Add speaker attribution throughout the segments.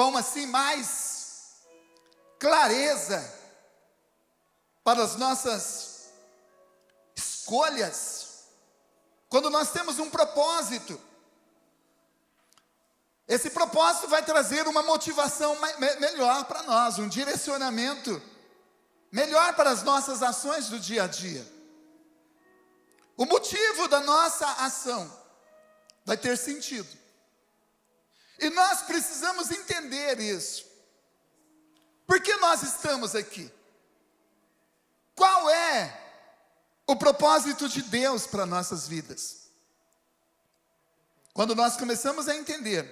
Speaker 1: com assim mais clareza para as nossas escolhas, quando nós temos um propósito. Esse propósito vai trazer uma motivação melhor para nós, um direcionamento melhor para as nossas ações do dia a dia. O motivo da nossa ação vai ter sentido. E nós precisamos entender isso. Por que nós estamos aqui? Qual é o propósito de Deus para nossas vidas? Quando nós começamos a entender,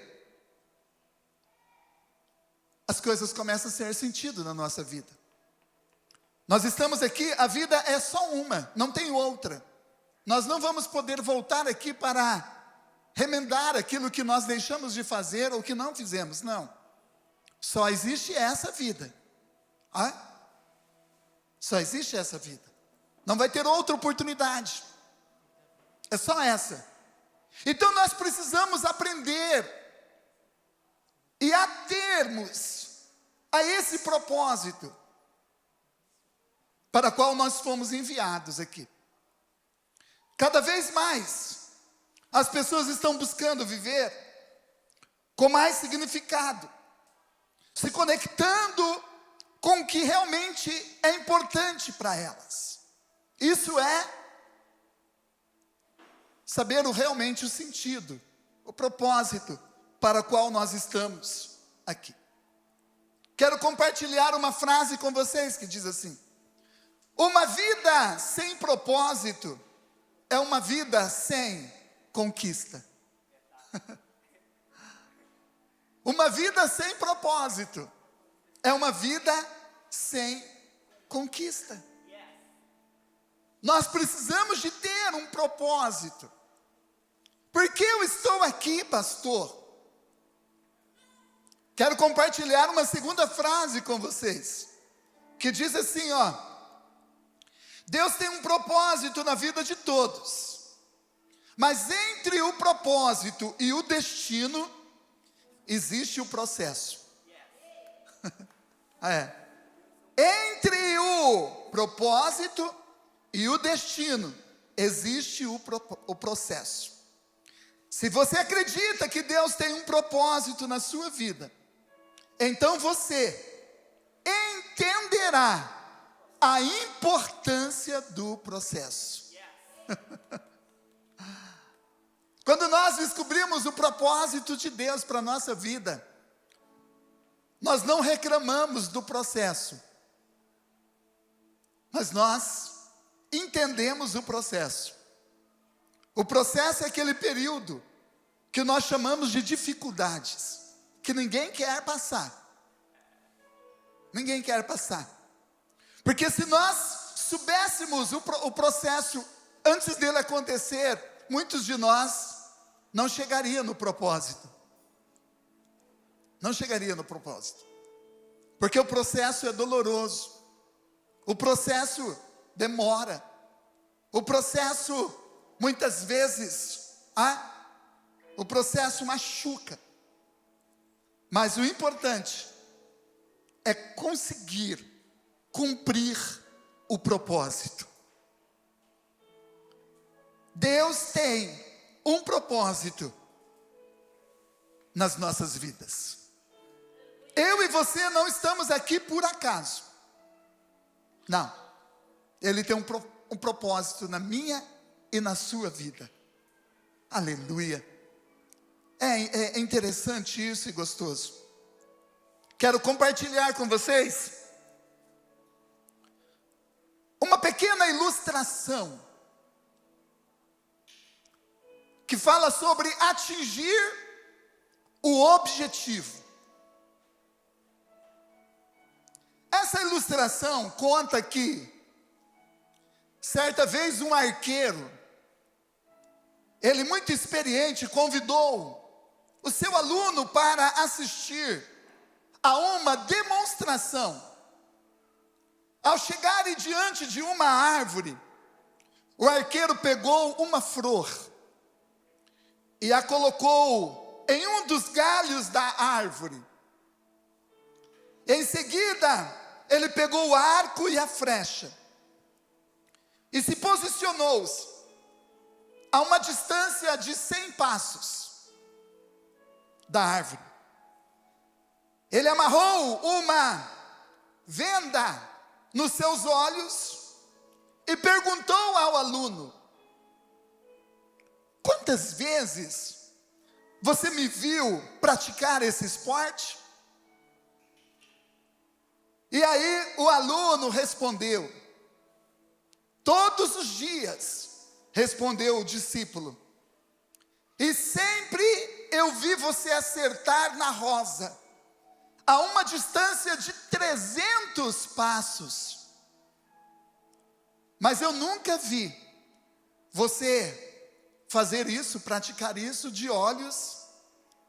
Speaker 1: as coisas começam a ter sentido na nossa vida. Nós estamos aqui, a vida é só uma, não tem outra. Nós não vamos poder voltar aqui para remendar aquilo que nós deixamos de fazer ou que não fizemos, não. Só existe essa vida. Só existe essa vida. Não vai ter outra oportunidade. É só essa. Então nós precisamos aprender e atermos a esse propósito para o qual nós fomos enviados aqui. Cada vez mais, as pessoas estão buscando viver com mais significado, se conectando com o que realmente é importante para elas. Isso é saber realmente o sentido, o propósito para o qual nós estamos aqui. Quero compartilhar uma frase com vocês que diz assim: uma vida sem propósito é uma vida sem conquista. Uma vida sem propósito é uma vida sem conquista. Nós precisamos de ter um propósito. Por que eu estou aqui, pastor? Quero compartilhar uma segunda frase com vocês, que diz assim, Deus tem um propósito na vida de todos, mas entre o propósito e o destino, existe o processo. Entre o propósito e o destino, existe o processo. Se você acredita que Deus tem um propósito na sua vida, então você entenderá a importância do processo. Quando nós descobrimos o propósito de Deus para a nossa vida, nós não reclamamos do processo, mas nós entendemos o processo. O processo é aquele período que nós chamamos de dificuldades, que ninguém quer passar. Ninguém quer passar. Porque se nós soubéssemos o processo antes dele acontecer, muitos de nós não chegariam no propósito. Não chegaria no propósito. Porque o processo é doloroso. O processo demora. O processo, muitas vezes, o processo machuca. Mas o importante é conseguir cumprir o propósito. Deus tem um propósito nas nossas vidas. Eu e você não estamos aqui por acaso. Não. Ele tem um propósito na minha e na sua vida. Aleluia. É interessante isso e gostoso. Quero compartilhar com vocês uma pequena ilustração que fala sobre atingir o objetivo. Essa ilustração conta que certa vez um arqueiro, ele muito experiente, convidou o seu aluno para assistir a uma demonstração. Ao chegarem diante de uma árvore, o arqueiro pegou uma flor e a colocou em um dos galhos da árvore. Em seguida, ele pegou o arco e a flecha e se posicionou-se a uma distância de 100 passos da árvore. Ele amarrou uma venda nos seus olhos e perguntou ao aluno: quantas vezes você me viu praticar esse esporte? E aí o aluno respondeu: todos os dias, respondeu o discípulo, e sempre eu vi você acertar na rosa, a uma distância de 300 passos. Mas eu nunca vi você fazer isso, praticar isso de olhos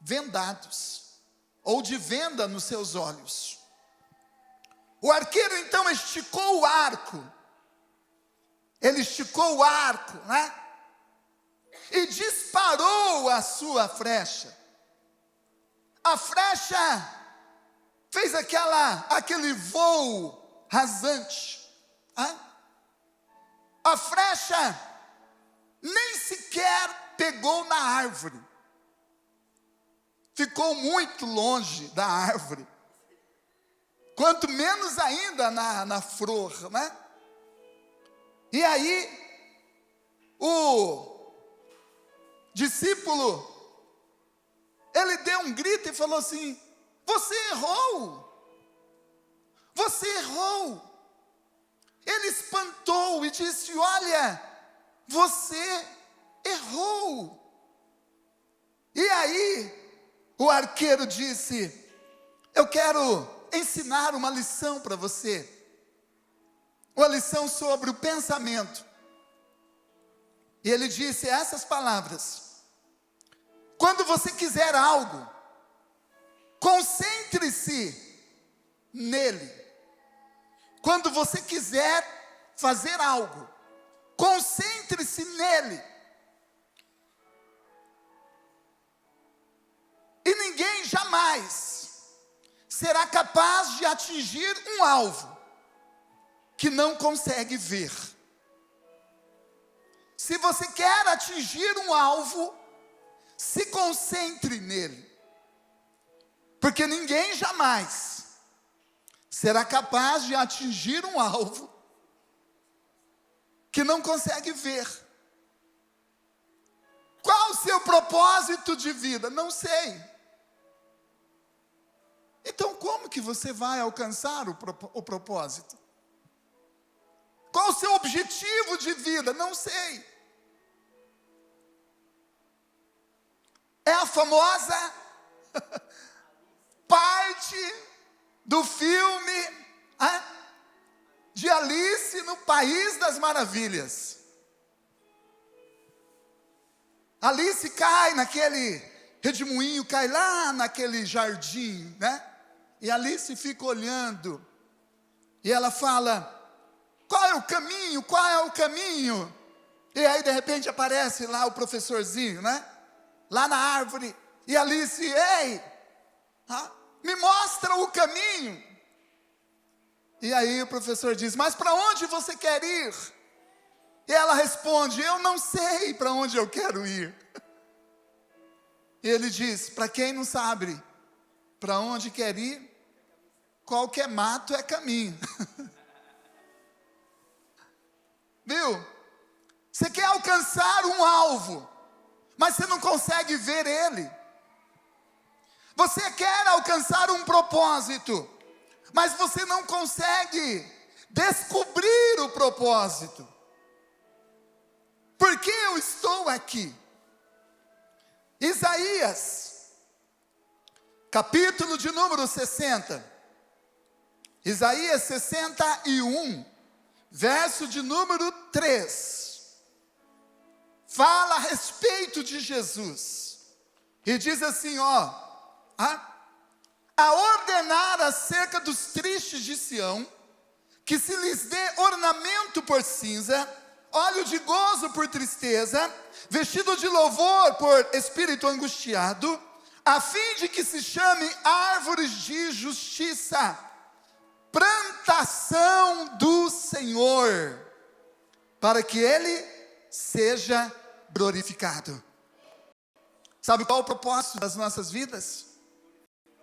Speaker 1: vendados, ou de venda nos seus olhos. O arqueiro então esticou o arco. Ele esticou o arco, né? E disparou a sua flecha. A flecha fez aquele voo rasante. Né? A flecha nem sequer pegou na árvore. Ficou muito longe da árvore. Quanto menos ainda na flor, né? E aí, o discípulo, ele deu um grito e falou assim: você errou! Você errou! Ele espantou e disse: olha, você errou! E aí, o arqueiro disse: eu quero ensinar uma lição para você. Uma lição sobre o pensamento. E ele disse essas palavras: quando você quiser algo, concentre-se nele. Quando você quiser fazer algo, concentre-se nele. E ninguém jamais será capaz de atingir um alvo que não consegue ver. Se você quer atingir um alvo, se concentre nele. Porque ninguém jamais será capaz de atingir um alvo que não consegue ver. Qual o seu propósito de vida? Não sei. Então como que você vai alcançar o propósito? Qual o seu objetivo de vida? Não sei. É a famosa parte do filme de Alice no País das Maravilhas. Alice cai naquele redemoinho, cai lá naquele jardim, né? E Alice fica olhando. E ela fala: qual é o caminho? Qual é o caminho? E aí de repente aparece lá o professorzinho, né? Lá na árvore. E Alice: ei, me mostra o caminho. E aí o professor diz: mas para onde você quer ir? E ela responde: eu não sei para onde eu quero ir. E ele diz: para quem não sabe para onde quer ir, qualquer mato é caminho. Viu? Você quer alcançar um alvo, mas você não consegue ver ele. Você quer alcançar um propósito, mas você não consegue descobrir o propósito. Por que eu estou aqui? Isaías, capítulo de número 60. Isaías 61, verso de número 3. Fala a respeito de Jesus. E diz assim, a ordenar acerca dos tristes de Sião, que se lhes dê ornamento por cinza, óleo de gozo por tristeza, vestido de louvor por espírito angustiado, a fim de que se chame árvores de justiça, plantação do Senhor, para que Ele seja glorificado. Sabe qual é o propósito das nossas vidas?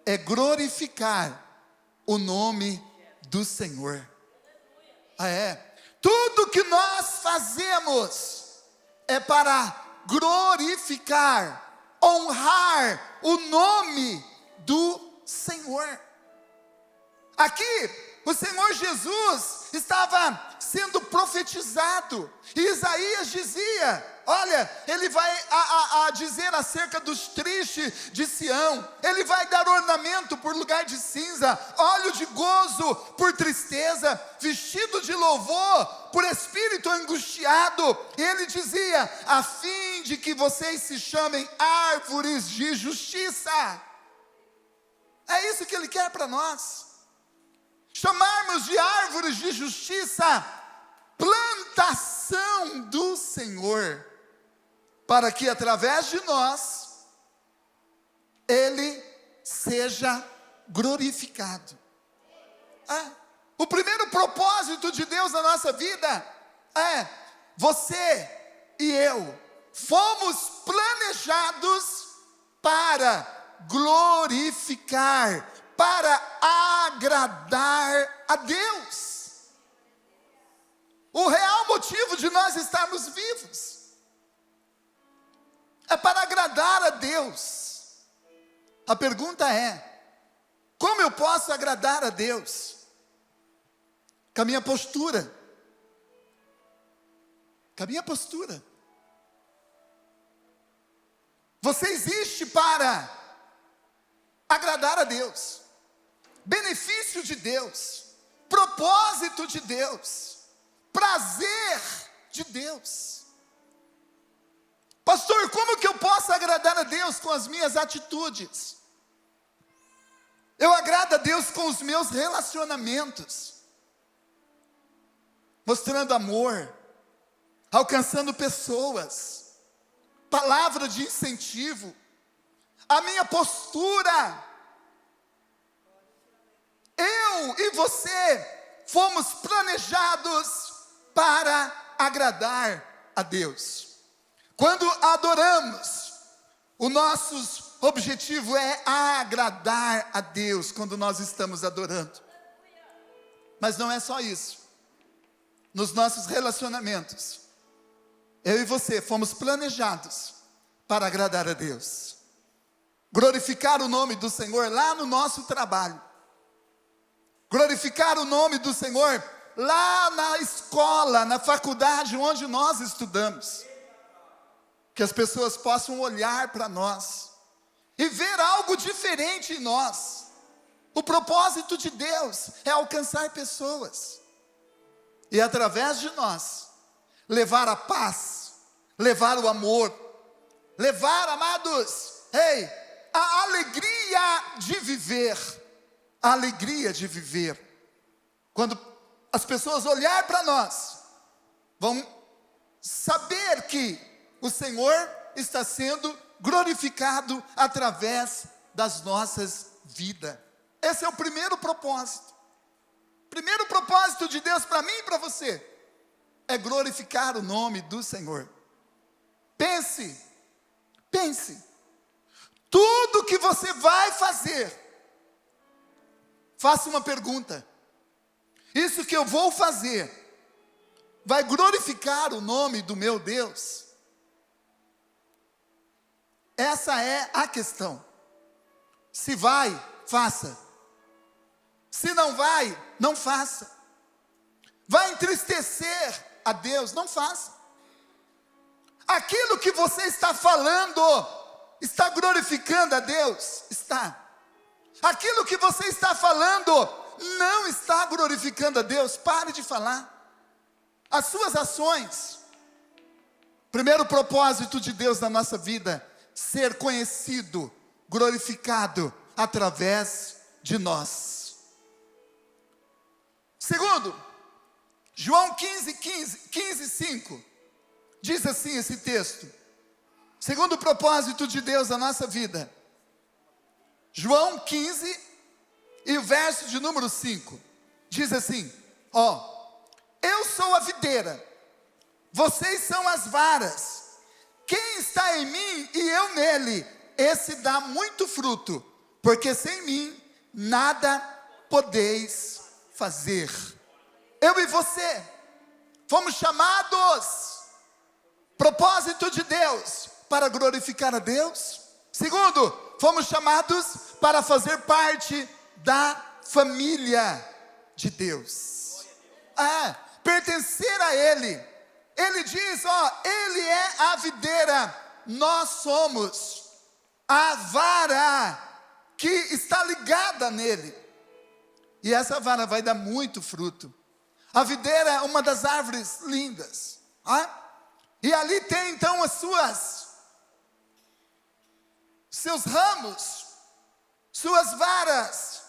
Speaker 1: É glorificar o nome do Senhor. Tudo que nós fazemos é para glorificar, honrar o nome do Senhor. Aqui, o Senhor Jesus estava sendo profetizado, e Isaías dizia, olha, ele vai a dizer acerca dos tristes de Sião, ele vai dar ornamento por lugar de cinza, óleo de gozo por tristeza, vestido de louvor por espírito angustiado, e ele dizia, a fim de que vocês se chamem árvores de justiça. É isso que ele quer para nós. Chamarmos de árvores de justiça, plantação do Senhor, para que através de nós, Ele seja glorificado. O primeiro propósito de Deus na nossa vida é, você e eu, fomos planejados para glorificar, para agradar a Deus. O real motivo de nós estarmos vivos é para agradar a Deus. A pergunta é, como eu posso agradar a Deus? Com a minha postura. Com a minha postura. Você existe para agradar a Deus. Benefício de Deus, propósito de Deus, prazer de Deus. Pastor, como que eu posso agradar a Deus com as minhas atitudes? Eu agrado a Deus com os meus relacionamentos, mostrando amor, alcançando pessoas, palavra de incentivo, a minha postura. Eu e você fomos planejados para agradar a Deus. Quando adoramos, o nosso objetivo é agradar a Deus quando nós estamos adorando. Mas não é só isso. Nos nossos relacionamentos, eu e você fomos planejados para agradar a Deus. Glorificar o nome do Senhor lá no nosso trabalho. Glorificar o nome do Senhor lá na escola, na faculdade onde nós estudamos. Que as pessoas possam olhar para nós e ver algo diferente em nós. O propósito de Deus é alcançar pessoas. E através de nós, levar a paz, levar o amor, levar, amados, a alegria de viver. A alegria de viver. Quando as pessoas olharem para nós, vão saber que o Senhor está sendo glorificado através das nossas vidas. Esse é o primeiro propósito. Primeiro propósito de Deus para mim e para você é glorificar o nome do Senhor. Pense, tudo que você vai fazer, faça uma pergunta: isso que eu vou fazer vai glorificar o nome do meu Deus? Essa é a questão. Se vai, faça. Se não vai, não faça. Vai entristecer a Deus? Não faça. Aquilo que você está falando está glorificando a Deus? Está. Aquilo que você está falando não está glorificando a Deus? Pare de falar. As suas ações. Primeiro propósito de Deus na nossa vida: ser conhecido, glorificado através de nós. Segundo, João 15:5, diz assim esse texto. Segundo propósito de Deus na nossa vida, João 15 e o verso de número 5, diz assim: eu sou a videira, vocês são as varas. Quem está em mim e eu nele, esse dá muito fruto, porque sem mim nada podeis fazer. Eu e você fomos chamados, propósito de Deus, para glorificar a Deus. Segundo, fomos chamados para fazer parte da família de Deus. Pertencer a Ele. Ele diz, Ele é a videira, nós somos a vara que está ligada nele. E essa vara vai dar muito fruto. A videira é uma das árvores lindas. E ali tem então seus ramos, suas varas,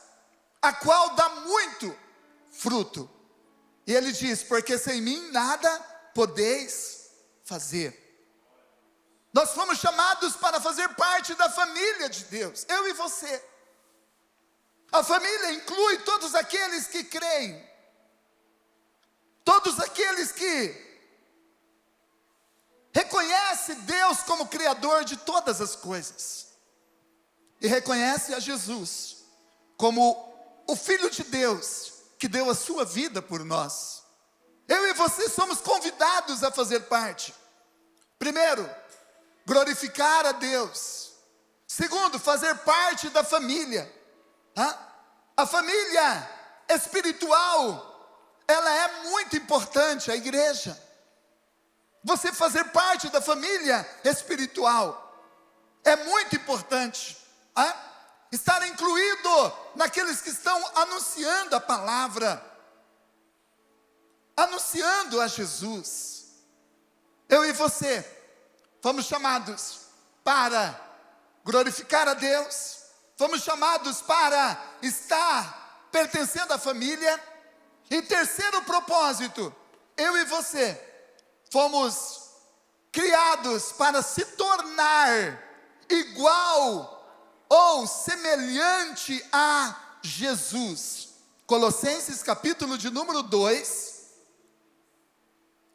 Speaker 1: a qual dá muito fruto. E ele diz, porque sem mim nada podeis fazer. Nós fomos chamados para fazer parte da família de Deus, eu e você. A família inclui todos aqueles que creem, todos aqueles que reconhecem Deus como Criador de todas as coisas, e reconhecem a Jesus como o Filho de Deus, que deu a sua vida por nós. Eu e você somos convidados a fazer parte. Primeiro, glorificar a Deus. Segundo, fazer parte da família. A família espiritual, ela é muito importante, a igreja. Você fazer parte da família espiritual é muito importante. Estar incluído naqueles que estão anunciando a palavra, anunciando a Jesus. Eu e você fomos chamados para glorificar a Deus, fomos chamados para estar pertencendo à família. E terceiro propósito, eu e você fomos criados para se tornar igual ou semelhante a Jesus. Colossenses capítulo de número 2,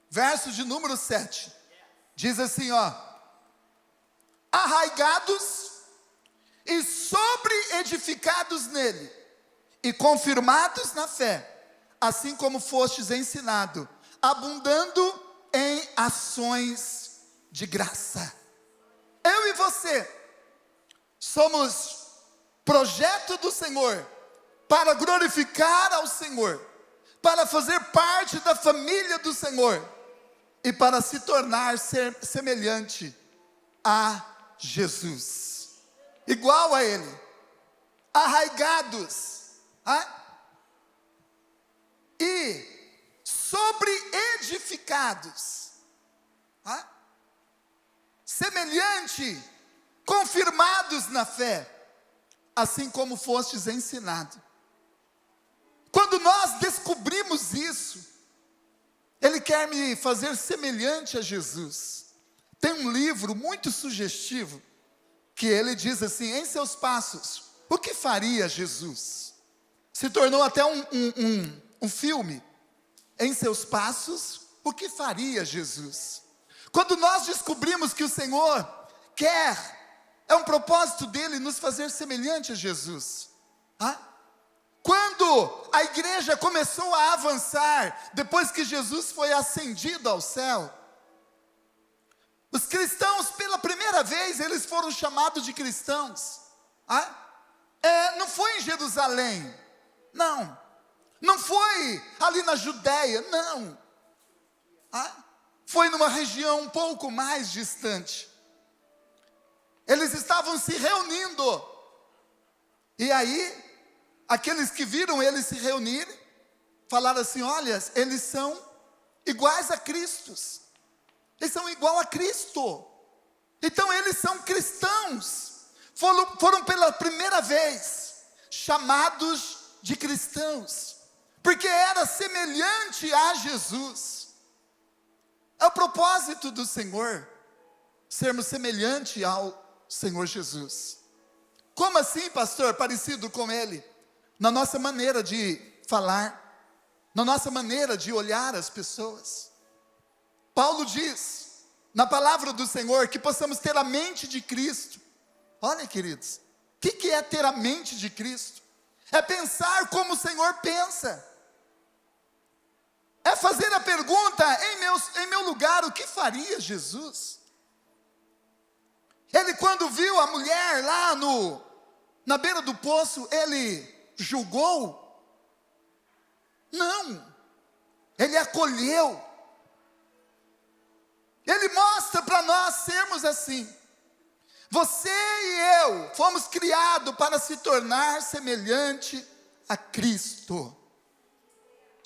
Speaker 1: verso de número 7, diz assim, arraigados e sobreedificados nele, e confirmados na fé, assim como fostes ensinado, abundando em ações de graça. Eu e você somos projeto do Senhor, para glorificar ao Senhor, para fazer parte da família do Senhor, e para se tornar semelhante a Jesus, igual a Ele, arraigados, e sobreedificados, semelhante, confirmados na fé, assim como fostes ensinado. Quando nós descobrimos isso, Ele quer me fazer semelhante a Jesus. Tem um livro muito sugestivo, que ele diz assim, em seus passos, o que faria Jesus? Se tornou até um filme, em seus passos, o que faria Jesus? Quando nós descobrimos que o Senhor é um propósito dele nos fazer semelhante a Jesus. Quando a igreja começou a avançar, depois que Jesus foi ascendido ao céu, os cristãos, pela primeira vez, eles foram chamados de cristãos. Não foi em Jerusalém, não foi ali na Judéia, não. Foi numa região um pouco mais distante. Eles estavam se reunindo, e aí, aqueles que viram eles se reunirem, falaram assim, olha, eles são iguais a Cristo, eles são igual a Cristo, então eles são cristãos, foram pela primeira vez, chamados de cristãos, porque era semelhante a Jesus. É o propósito do Senhor, sermos semelhante ao Senhor Jesus. Como assim, pastor? Parecido com Ele? Na nossa maneira de falar, na nossa maneira de olhar as pessoas. Paulo diz, na palavra do Senhor, que possamos ter a mente de Cristo. Olha, queridos, o que é ter a mente de Cristo? É pensar como o Senhor pensa. É fazer a pergunta, em meu lugar, o que faria Jesus? Ele, quando viu a mulher lá na beira do poço, ele julgou? Não, ele acolheu. Ele mostra para nós sermos assim. Você e eu fomos criados para se tornar semelhante a Cristo.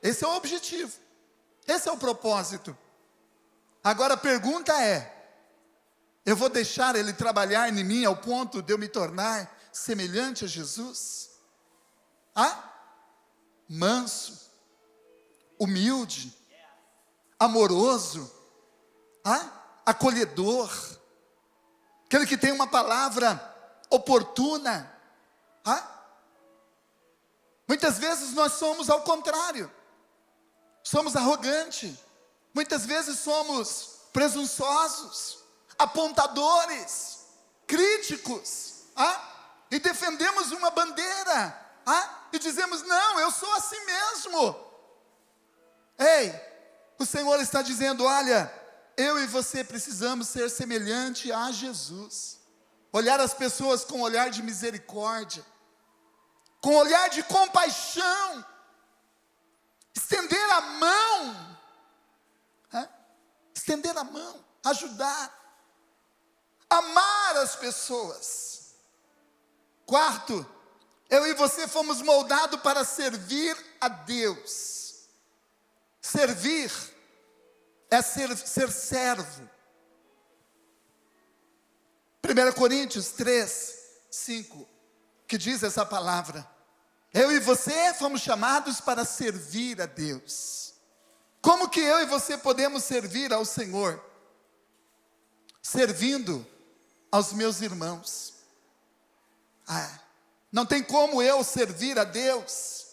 Speaker 1: Esse é o objetivo, esse é o propósito. Agora a pergunta é, eu vou deixar Ele trabalhar em mim ao ponto de eu me tornar semelhante a Jesus? Manso, humilde, amoroso, acolhedor, aquele que tem uma palavra oportuna. Muitas vezes nós somos ao contrário, somos arrogantes, muitas vezes somos presunçosos, apontadores, críticos, e defendemos uma bandeira, e dizemos, não, eu sou assim mesmo. Ei, o Senhor está dizendo, olha, eu e você precisamos ser semelhante a Jesus, olhar as pessoas com um olhar de misericórdia, com um olhar de compaixão, estender a mão, ajudar, amar as pessoas. Quarto, eu e você fomos moldados para servir a Deus. Servir é ser servo. 1 Coríntios 3, 5, que diz essa palavra. Eu e você fomos chamados para servir a Deus. Como que eu e você podemos servir ao Senhor? Servindo aos meus irmãos. Não tem como eu servir a Deus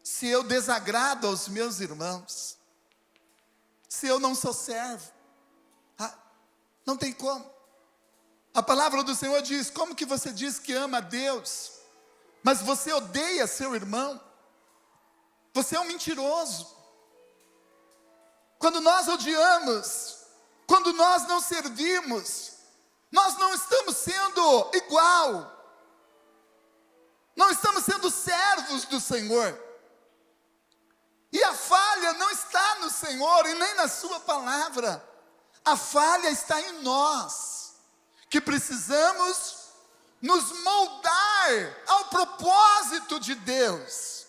Speaker 1: se eu desagrado aos meus irmãos, se eu não sou servo. Não tem como. A palavra do Senhor diz, como que você diz que ama a Deus, mas você odeia seu irmão? Você é um mentiroso. Quando nós odiamos, quando nós não servimos, nós não estamos sendo igual, não estamos sendo servos do Senhor. E a falha não está no Senhor e nem na sua palavra. A falha está em nós, que precisamos nos moldar ao propósito de Deus.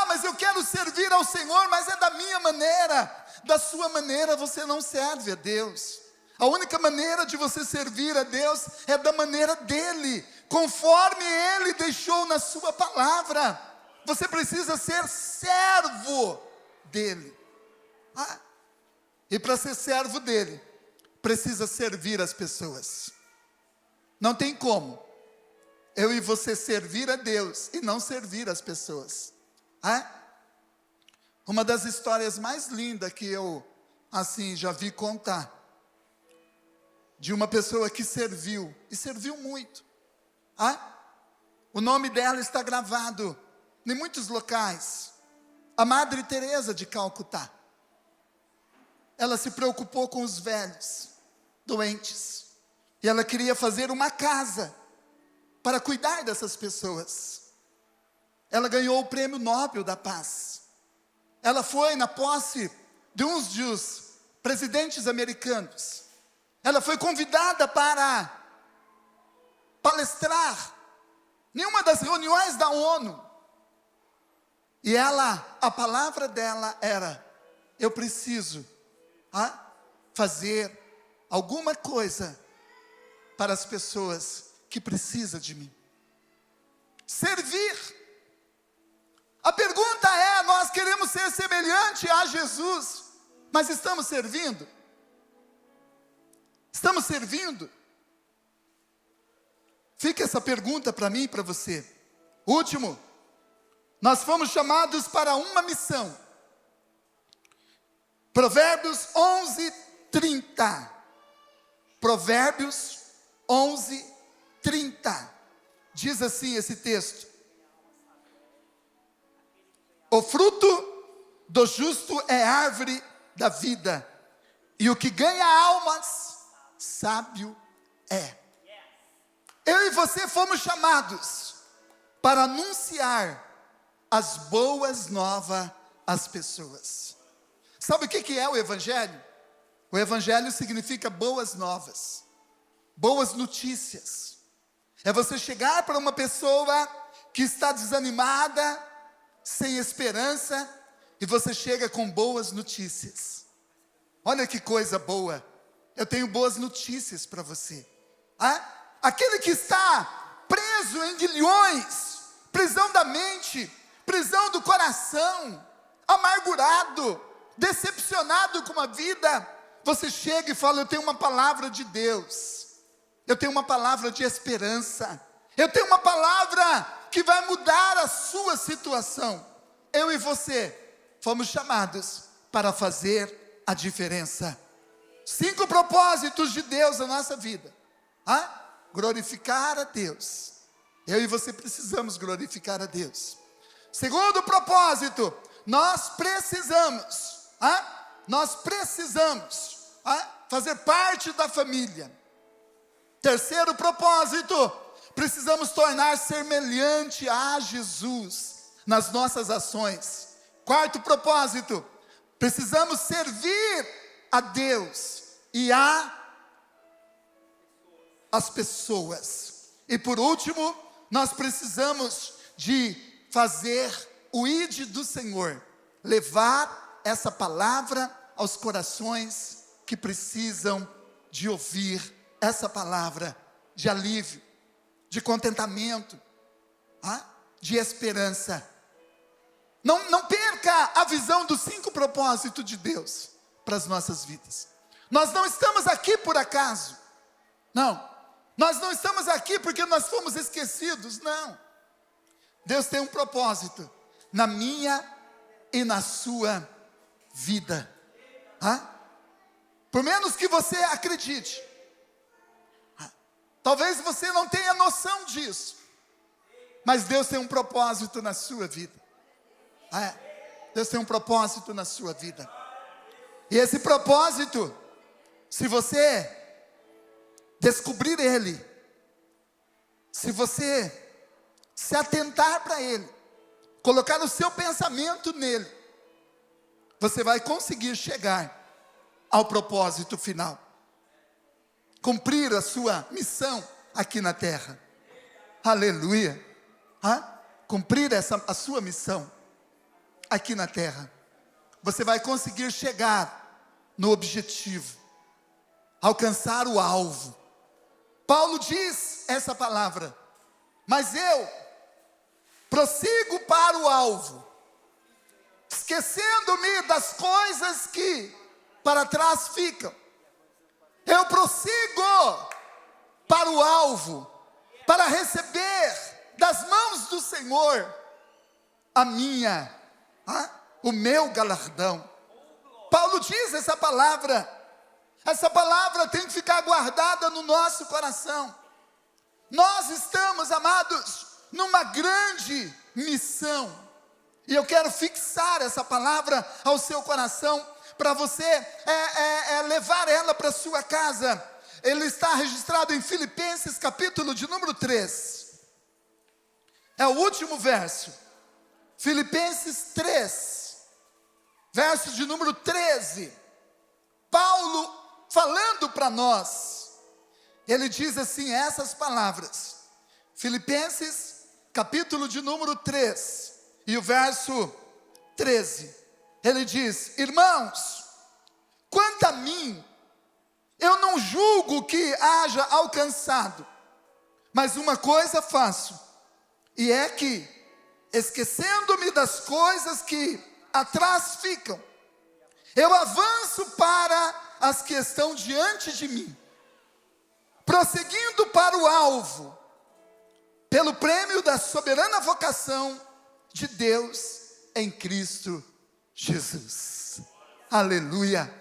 Speaker 1: Mas eu quero servir ao Senhor, mas é da minha maneira. Da sua maneira você não serve a Deus. A única maneira de você servir a Deus é da maneira dEle, conforme Ele deixou na sua palavra. Você precisa ser servo dEle. E para ser servo dEle, precisa servir as pessoas. Não tem como eu e você servir a Deus e não servir as pessoas. Uma das histórias mais lindas que eu, já vi contar, de uma pessoa que serviu, e serviu muito. O nome dela está gravado em muitos locais. A Madre Teresa de Calcutá. Ela se preocupou com os velhos, doentes, e ela queria fazer uma casa para cuidar dessas pessoas. Ela ganhou o Prêmio Nobel da Paz. Ela foi na posse de uns dos presidentes americanos. Ela foi convidada para palestrar em uma das reuniões da ONU. E a palavra dela era, eu preciso fazer alguma coisa para as pessoas que precisam de mim. Servir. A pergunta é, nós queremos ser semelhante a Jesus, mas estamos servindo? Estamos servindo? Fica essa pergunta para mim e para você. Último, Nós fomos chamados para uma missão. Provérbios 11:30. Provérbios 11:30. Diz assim esse texto: o fruto do justo é árvore da vida, e o que ganha almas, sábio é. Eu e você fomos chamados para anunciar as boas novas às pessoas. Sabe o que é o Evangelho? O Evangelho significa boas novas, boas notícias. É você chegar para uma pessoa que está desanimada, sem esperança, e você chega com boas notícias. Olha que coisa boa, eu tenho boas notícias para você. Aquele que está preso em grilhões, prisão da mente, prisão do coração, amargurado, decepcionado com a vida, você chega e fala: eu tenho uma palavra de Deus, eu tenho uma palavra de esperança, eu tenho uma palavra que vai mudar a sua situação. Eu e você fomos chamados para fazer a diferença. 5 propósitos de Deus na nossa vida. Glorificar a Deus. Eu e você precisamos glorificar a Deus. Segundo propósito, nós precisamos fazer parte da família. Terceiro propósito, precisamos tornar semelhante a Jesus nas nossas ações. Quarto propósito, precisamos servir a Deus e as pessoas. E por último, nós precisamos de fazer o ID do Senhor, levar essa palavra aos corações que precisam de ouvir essa palavra de alívio, de contentamento, de esperança. Não perca a visão dos 5 propósitos de Deus para as nossas vidas. Nós não estamos aqui por acaso. Não. Nós não estamos aqui porque nós fomos esquecidos. Não. Deus tem um propósito na minha e na sua vida. Por menos que você acredite. Talvez você não tenha noção disso. Mas Deus tem um propósito na sua vida. Deus tem um propósito na sua vida. E esse propósito, se você descobrir ele, se você se atentar para ele, colocar o seu pensamento nele, você vai conseguir chegar ao propósito final, cumprir a sua missão aqui na terra. Aleluia. Cumprir a sua missão aqui na terra. Você vai conseguir chegar no objetivo, alcançar o alvo. Paulo diz essa palavra: mas eu prossigo para o alvo, esquecendo-me das coisas que para trás ficam. Eu prossigo para o alvo, para receber das mãos do Senhor o meu galardão. Paulo diz essa palavra tem que ficar guardada no nosso coração. Nós estamos, amados, numa grande missão, e eu quero fixar essa palavra ao seu coração, para você levar ela para a sua casa. Ele está registrado em Filipenses capítulo de número 3, é o último verso, Filipenses 3, verso de número 13, Paulo falando para nós, ele diz assim, essas palavras, Filipenses capítulo de número 3, e o verso 13, ele diz: irmãos, quanto a mim, eu não julgo que haja alcançado, mas uma coisa faço, e é que, esquecendo-me das coisas que atrás ficam, eu avanço para as que estão diante de mim, prosseguindo para o alvo, pelo prêmio da soberana vocação de Deus em Cristo Jesus. Aleluia.